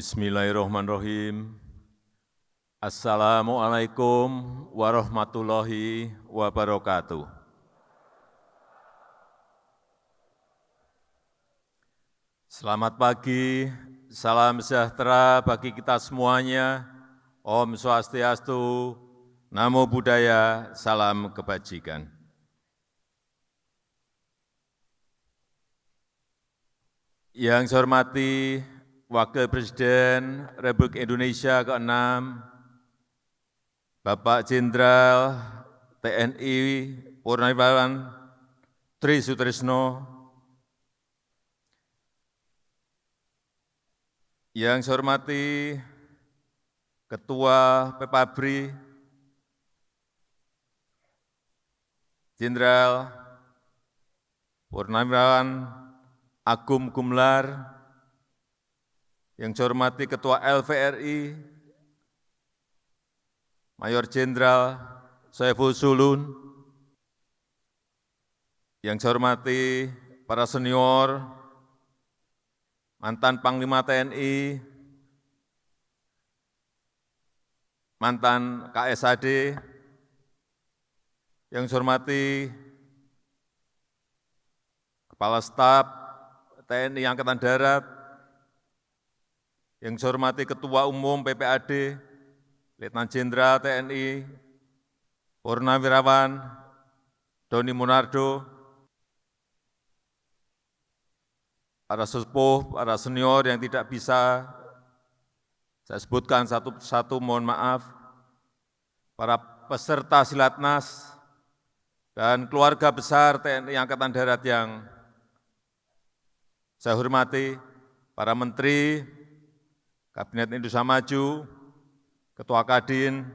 Bismillahirrahmanirrahim. Assalamualaikum warahmatullahi wabarakatuh. Selamat pagi, salam sejahtera bagi kita semuanya. Om Swastiastu, Namo Buddhaya, salam kebajikan. Yang saya hormati Wakil Presiden Republik Indonesia ke-6, Bapak Jenderal TNI Purnawirawan Tri Sutrisno, yang saya hormati Ketua PPABRI, Jenderal Purnawirawan Agung Gumelar, yang saya hormati Ketua LVRI, Mayor Jenderal Saiful Sulun, yang saya hormati para senior, mantan Panglima TNI, mantan KSAD, yang saya hormati Kepala Staf TNI Angkatan Darat, yang saya hormati Ketua Umum PPAD, Letnan Jenderal TNI Purnawirawan Doni Monardo, para sesepuh, para senior yang tidak bisa saya sebutkan satu persatu, mohon maaf, para peserta Silatnas, dan keluarga besar TNI Angkatan Darat yang saya hormati, para menteri, Kabinet Indonesia Maju, Ketua Kadin,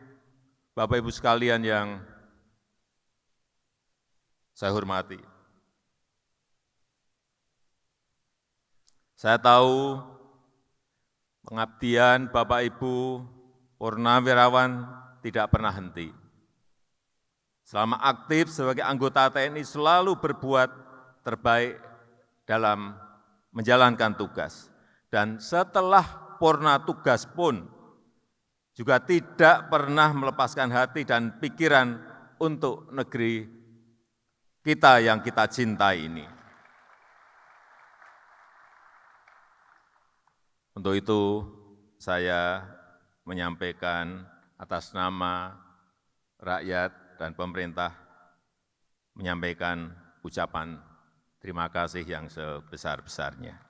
Bapak Ibu sekalian yang saya hormati. Saya tahu pengabdian Bapak Ibu Purnawirawan tidak pernah henti. Selama aktif sebagai anggota TNI selalu berbuat terbaik dalam menjalankan tugas. Dan setelah purna tugas pun juga tidak pernah melepaskan hati dan pikiran untuk negeri kita yang kita cintai ini. Untuk itu saya menyampaikan atas nama rakyat dan pemerintah, menyampaikan ucapan terima kasih yang sebesar-besarnya.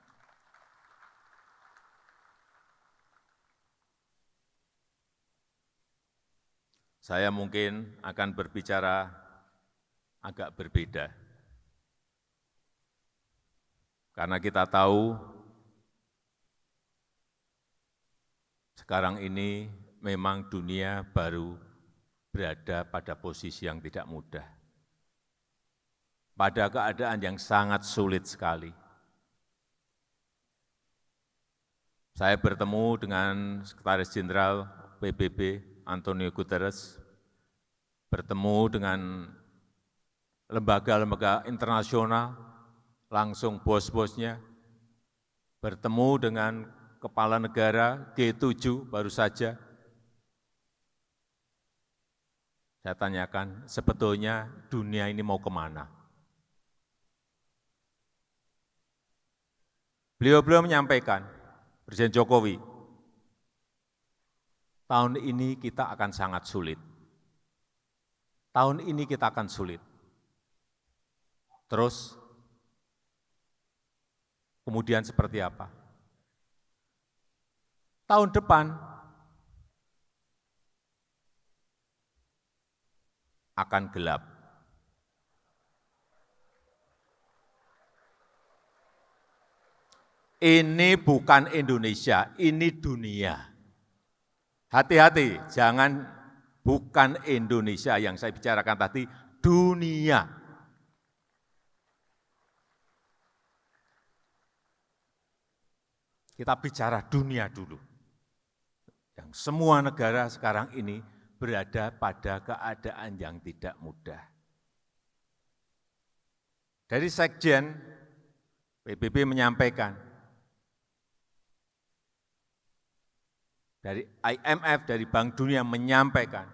Saya mungkin akan berbicara agak berbeda, karena kita tahu sekarang ini memang dunia baru berada pada posisi yang tidak mudah, pada keadaan yang sangat sulit sekali. Saya bertemu dengan Sekretaris Jenderal PBB Antonio Guterres, bertemu dengan lembaga-lembaga internasional, langsung bos-bosnya, bertemu dengan kepala negara G7 baru saja. Saya tanyakan, sebetulnya dunia ini mau kemana? Beliau menyampaikan, Presiden Jokowi, tahun ini kita akan sangat sulit. Tahun ini kita akan sulit. Terus, kemudian seperti apa? Tahun depan akan gelap. Ini bukan Indonesia, ini dunia. Hati-hati, jangan bukan Indonesia yang saya bicarakan tadi, dunia. Kita bicara dunia dulu. Yang semua negara sekarang ini berada pada keadaan yang tidak mudah. Dari Sekjen, PBB menyampaikan, dari IMF, dari Bank Dunia menyampaikan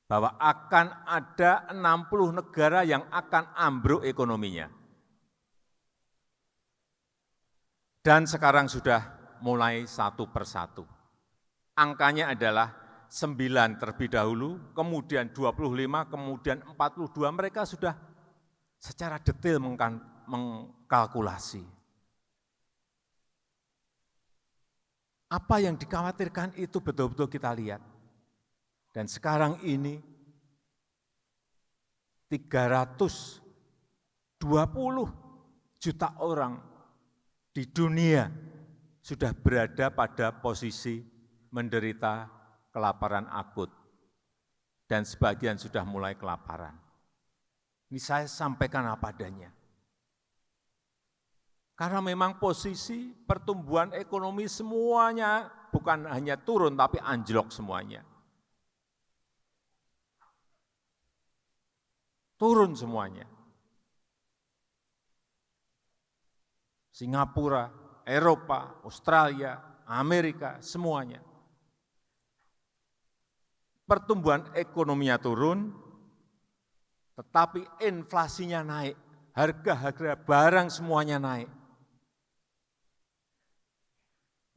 bahwa akan ada 60 negara yang akan ambruk ekonominya. Dan sekarang sudah mulai satu persatu. Angkanya adalah 9 terlebih dahulu, kemudian 25, kemudian 42, mereka sudah secara detail mengkalkulasi. Apa yang dikhawatirkan itu betul-betul kita lihat. Dan sekarang ini 320 juta orang di dunia sudah berada pada posisi menderita kelaparan akut. Dan sebagian sudah mulai kelaparan. Ini saya sampaikan apa adanya. Karena memang posisi pertumbuhan ekonomi semuanya bukan hanya turun, tapi anjlok semuanya. Turun semuanya. Singapura, Eropa, Australia, Amerika, semuanya. Pertumbuhan ekonominya turun, tetapi inflasinya naik, harga-harga barang semuanya naik.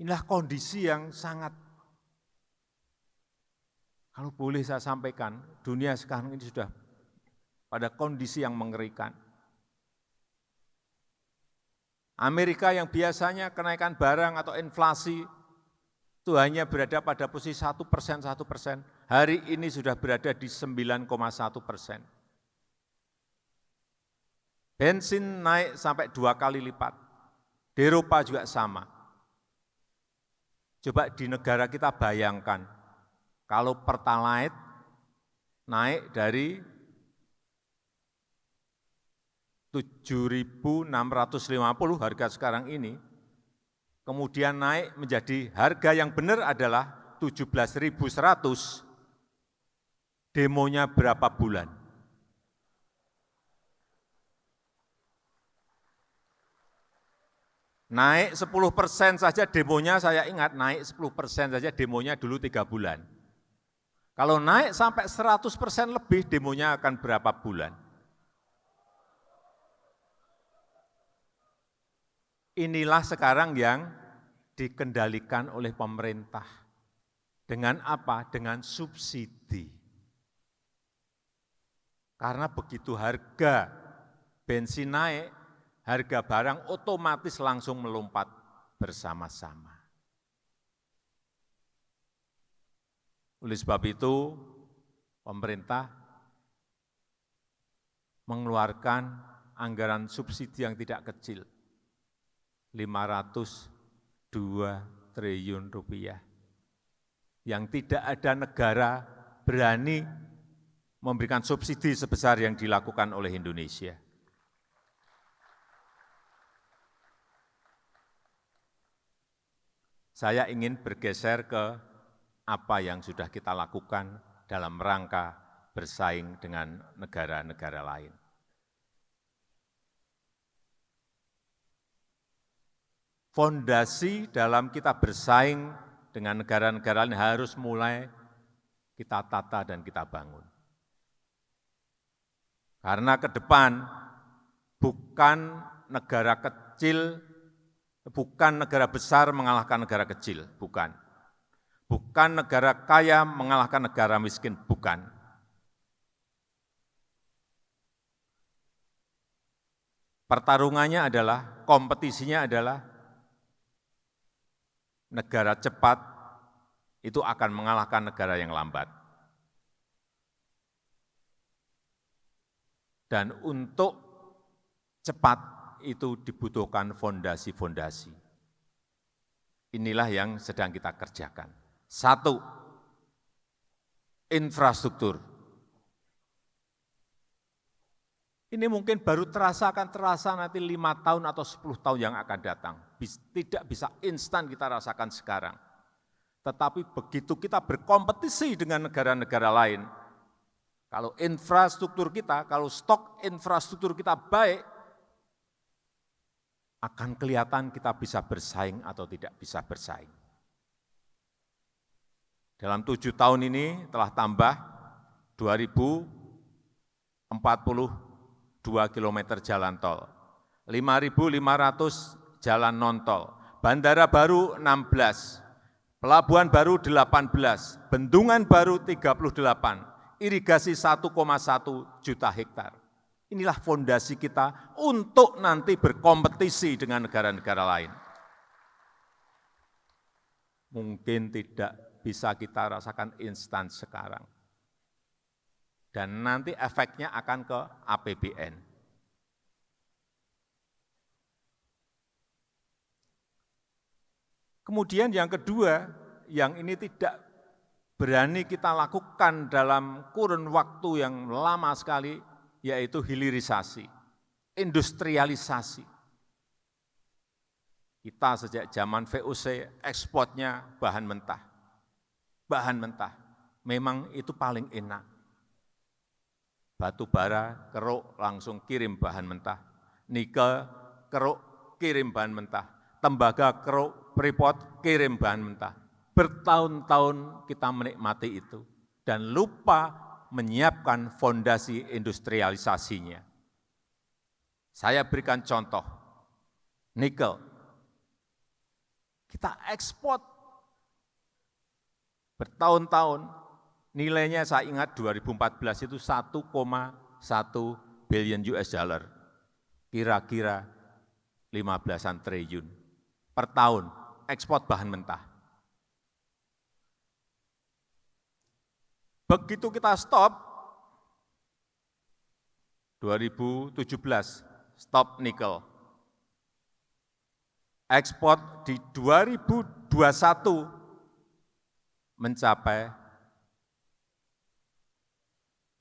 Inilah kondisi yang sangat, kalau boleh saya sampaikan, dunia sekarang ini sudah pada kondisi yang mengerikan. Amerika yang biasanya kenaikan barang atau inflasi itu hanya berada pada posisi 1%, hari ini sudah berada di 9,1%. Bensin naik sampai 2 kali lipat, di Eropa juga sama. Coba di negara kita bayangkan, kalau Pertalite naik dari 7.650 harga sekarang ini, kemudian naik menjadi harga yang benar adalah 17.100, demonya berapa bulan? Naik 10% saja demonya, saya ingat naik 10% saja demonya dulu 3 bulan. Kalau naik sampai 100% lebih, demonya akan berapa bulan? Inilah sekarang yang dikendalikan oleh pemerintah. Dengan apa? Dengan subsidi. Karena begitu harga bensin naik, harga barang otomatis langsung melompat bersama-sama. Oleh sebab itu, pemerintah mengeluarkan anggaran subsidi yang tidak kecil, 502 triliun rupiah. Yang tidak ada negara berani memberikan subsidi sebesar yang dilakukan oleh Indonesia. Saya ingin bergeser ke apa yang sudah kita lakukan dalam rangka bersaing dengan negara-negara lain. Fondasi dalam kita bersaing dengan negara-negara lain harus mulai kita tata dan kita bangun. Karena ke depan bukan negara kecil, bukan negara besar mengalahkan negara kecil, bukan. Bukan negara kaya mengalahkan negara miskin, bukan. Pertarungannya adalah, kompetisinya adalah negara cepat itu akan mengalahkan negara yang lambat. Dan untuk cepat itu dibutuhkan fondasi-fondasi. Inilah yang sedang kita kerjakan. 1, infrastruktur. Ini mungkin baru akan terasa nanti 5 tahun atau 10 tahun yang akan datang. Tidak bisa instan kita rasakan sekarang. Tetapi begitu kita berkompetisi dengan negara-negara lain, kalau infrastruktur kita, kalau stok infrastruktur kita baik, akan kelihatan kita bisa bersaing atau tidak bisa bersaing. Dalam 7 tahun ini telah tambah 2.042 km jalan tol, 5.500 jalan non-tol, bandara baru 16, pelabuhan baru 18, bendungan baru 38, irigasi 1,1 juta hektar. Inilah fondasi kita untuk nanti berkompetisi dengan negara-negara lain. Mungkin tidak bisa kita rasakan instan sekarang. Dan nanti efeknya akan ke APBN. Kemudian yang kedua, yang ini tidak berani kita lakukan dalam kurun waktu yang lama sekali, yaitu hilirisasi, industrialisasi. Kita sejak zaman VOC ekspornya bahan mentah. Bahan mentah, memang itu paling enak. Batu bara, keruk, langsung kirim bahan mentah. Nikel, keruk, kirim bahan mentah. Tembaga, keruk, Freeport, kirim bahan mentah. Bertahun-tahun kita menikmati itu. Dan lupa menyiapkan fondasi industrialisasinya. Saya berikan contoh, nikel. Kita ekspor bertahun-tahun, nilainya saya ingat 2014 itu 1,1 billion US dollar, kira-kira 15-an triliun per tahun ekspor bahan mentah. Begitu kita stop, 2017 stop nikel, ekspor di 2021 mencapai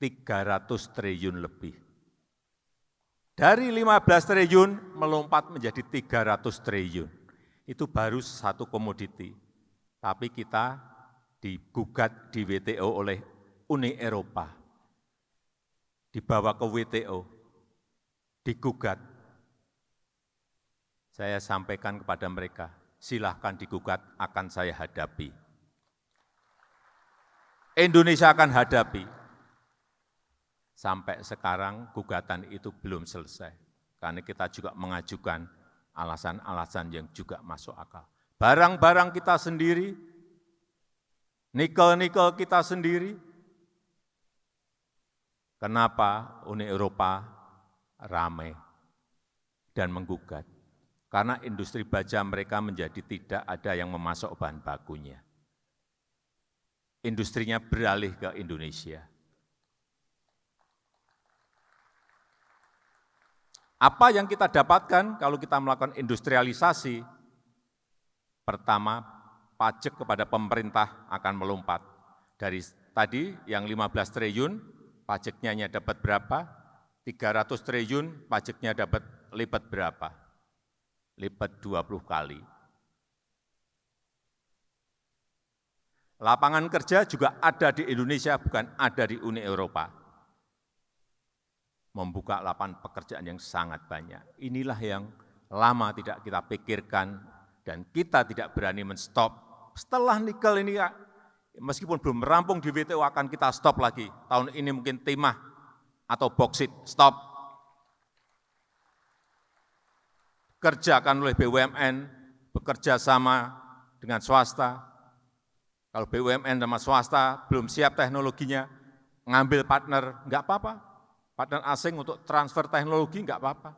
300 triliun lebih. Dari 15 triliun melompat menjadi 300 triliun. Itu baru satu komoditi. Tapi kita digugat di WTO oleh Uni Eropa. Dibawa ke WTO, digugat. Saya sampaikan kepada mereka, silahkan digugat, akan saya hadapi. Indonesia akan hadapi. Sampai sekarang gugatan itu belum selesai. Karena kita juga mengajukan alasan-alasan yang juga masuk akal. Barang-barang kita sendiri, nikel-nikel kita sendiri. Kenapa Uni Eropa ramai dan menggugat? Karena industri baja mereka menjadi tidak ada yang memasok bahan bakunya. Industrinya beralih ke Indonesia. Apa yang kita dapatkan kalau kita melakukan industrialisasi? Pertama, pajak kepada pemerintah akan melompat. Dari tadi yang 15 triliun, pajaknya hanya dapat berapa? 300 triliun, pajaknya dapat lipat berapa? Lipat 20 kali. Lapangan kerja juga ada di Indonesia, bukan ada di Uni Eropa. Membuka lapangan pekerjaan yang sangat banyak. Inilah yang lama tidak kita pikirkan dan kita tidak berani men-stop. Setelah nikel ini, meskipun belum merampung di WTO, akan kita stop lagi. Tahun ini mungkin timah atau boksit, stop. Kerjakan oleh BUMN, bekerja sama dengan swasta. Kalau BUMN sama swasta belum siap teknologinya, ngambil partner, enggak apa-apa. Partner asing untuk transfer teknologi, enggak apa-apa.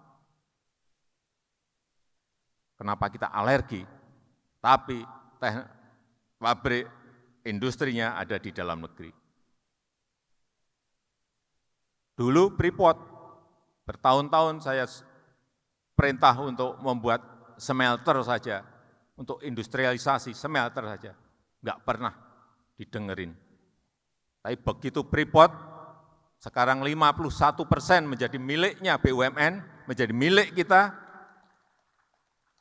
Kenapa kita alergi? Tapi pabrik industrinya ada di dalam negeri. Dulu Freeport, bertahun-tahun saya perintah untuk membuat smelter saja, untuk industrialisasi smelter saja. Enggak pernah didengerin. Tapi begitu Freeport, sekarang 51% menjadi miliknya BUMN, menjadi milik kita.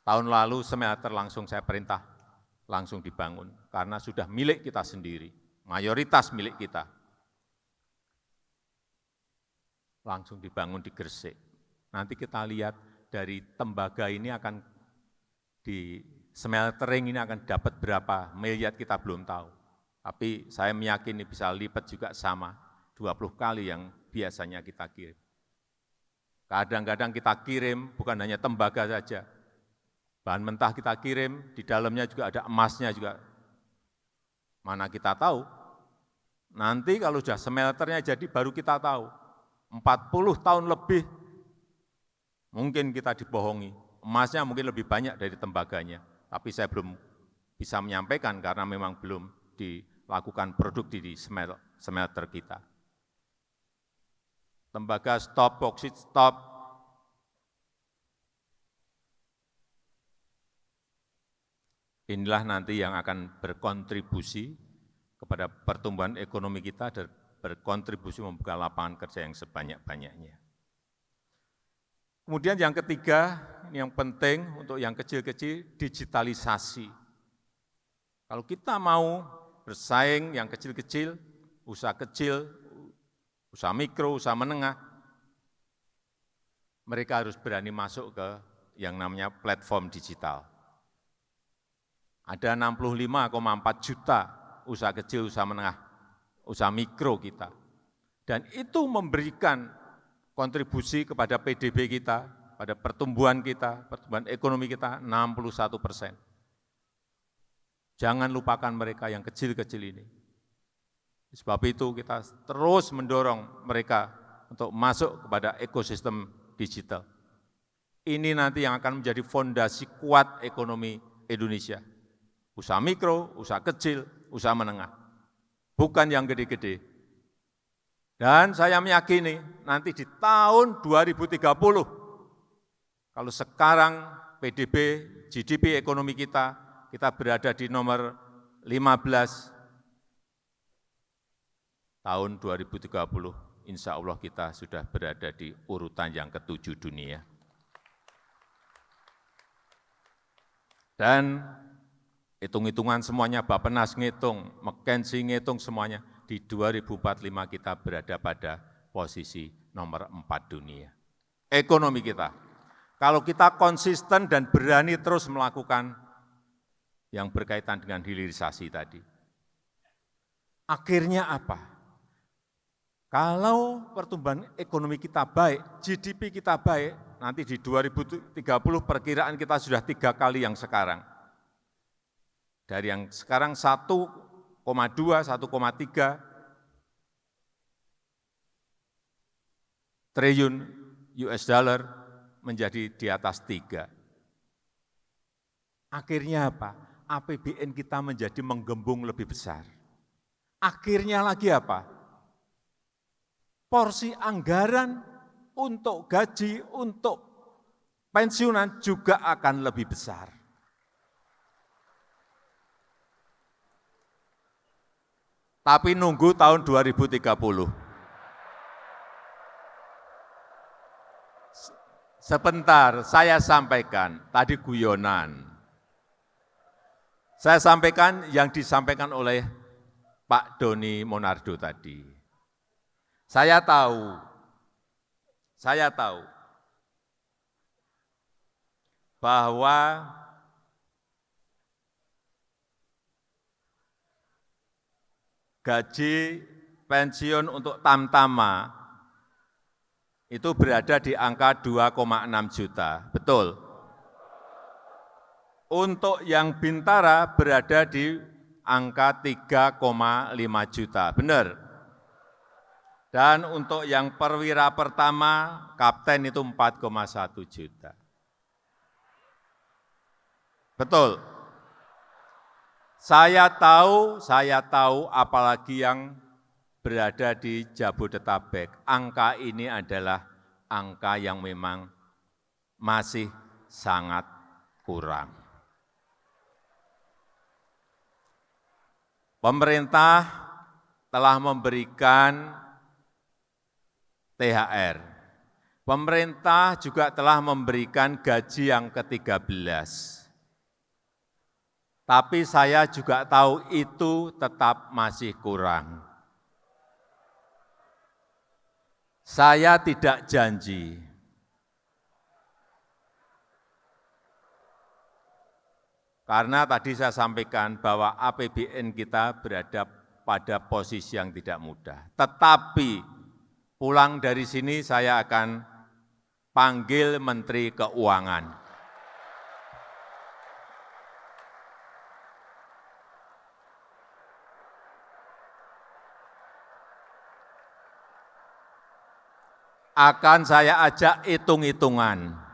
Tahun lalu smelter langsung saya perintah, langsung dibangun. Karena sudah milik kita sendiri, mayoritas milik kita. Langsung dibangun di Gresik. Nanti kita lihat dari tembaga ini akan di smeltering ini akan dapat berapa miliar kita belum tahu. Tapi saya meyakini bisa lipat juga sama, 20 kali yang biasanya kita kirim. Kadang-kadang kita kirim bukan hanya tembaga saja, bahan mentah kita kirim, di dalamnya juga ada emasnya juga. Mana kita tahu, nanti kalau sudah smelternya jadi baru kita tahu. 40 tahun lebih mungkin kita dibohongi, emasnya mungkin lebih banyak dari tembaganya, tapi saya belum bisa menyampaikan karena memang belum dilakukan produk di smelter kita. Tembaga stop, boksit stop. Inilah nanti yang akan berkontribusi kepada pertumbuhan ekonomi kita dan berkontribusi membuka lapangan kerja yang sebanyak-banyaknya. Kemudian yang ketiga, ini yang penting untuk yang kecil-kecil, digitalisasi. Kalau kita mau bersaing yang kecil-kecil, usaha mikro, usaha menengah, mereka harus berani masuk ke yang namanya platform digital. Ada 65,4 juta usaha kecil, usaha menengah, usaha mikro kita. Dan itu memberikan kontribusi kepada PDB kita, pada pertumbuhan kita, pertumbuhan ekonomi kita 61%. Jangan lupakan mereka yang kecil-kecil ini. Sebab itu kita terus mendorong mereka untuk masuk kepada ekosistem digital. Ini nanti yang akan menjadi fondasi kuat ekonomi Indonesia. Usaha mikro, usaha kecil, usaha menengah. Bukan yang gede-gede. Dan saya meyakini nanti di tahun 2030, kalau sekarang PDB, GDP ekonomi kita berada di nomor 15, tahun 2030, insya Allah kita sudah berada di urutan yang ke-7 dunia. Dan hitung-hitungan semuanya, Bappenas ngitung, McKinsey ngitung semuanya, di 2045 kita berada pada posisi nomor 4 dunia. Ekonomi kita, kalau kita konsisten dan berani terus melakukan yang berkaitan dengan hilirisasi tadi, akhirnya apa? Kalau pertumbuhan ekonomi kita baik, GDP kita baik, nanti di 2030 perkiraan kita sudah 3 kali yang sekarang. Dari yang sekarang 1,2, 1,3 triliun US dollar menjadi di atas 3. Akhirnya apa? APBN kita menjadi menggembung lebih besar. Akhirnya lagi apa? Porsi anggaran untuk gaji, untuk pensiunan juga akan lebih besar. Tapi nunggu tahun 2030. Sebentar, saya sampaikan, tadi guyonan. Saya sampaikan yang disampaikan oleh Pak Doni Monardo tadi. Saya tahu bahwa gaji pensiun untuk Tamtama itu berada di angka 2,6 juta, betul. Untuk yang Bintara berada di angka 3,5 juta, benar. Dan untuk yang perwira pertama, kapten itu 4,1 juta. Betul. Saya tahu apalagi yang berada di Jabodetabek, angka ini adalah angka yang memang masih sangat kurang. Pemerintah telah memberikan THR. Pemerintah juga telah memberikan gaji yang ke-13. Tapi saya juga tahu itu tetap masih kurang. Saya tidak janji Karena tadi saya sampaikan bahwa APBN kita berada pada posisi yang tidak mudah. Tetapi pulang dari sini saya akan panggil Menteri Keuangan. Akan saya ajak hitung-hitungan.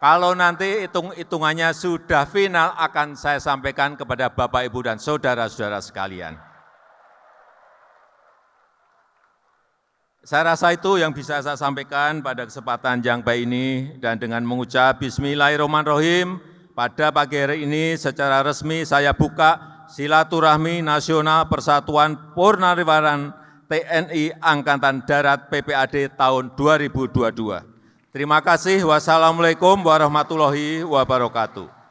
Kalau nanti hitung-hitungannya sudah final, akan saya sampaikan kepada Bapak, Ibu, dan saudara-saudara sekalian. Saya rasa itu yang bisa saya sampaikan pada kesempatan yang baik ini, dan dengan mengucap Bismillahirrahmanirrahim, pada pagi hari ini secara resmi saya buka Silaturahmi Nasional Persatuan Purnawirawan TNI Angkatan Darat PPAD tahun 2022. Terima kasih. Wassalamualaikum warahmatullahi wabarakatuh.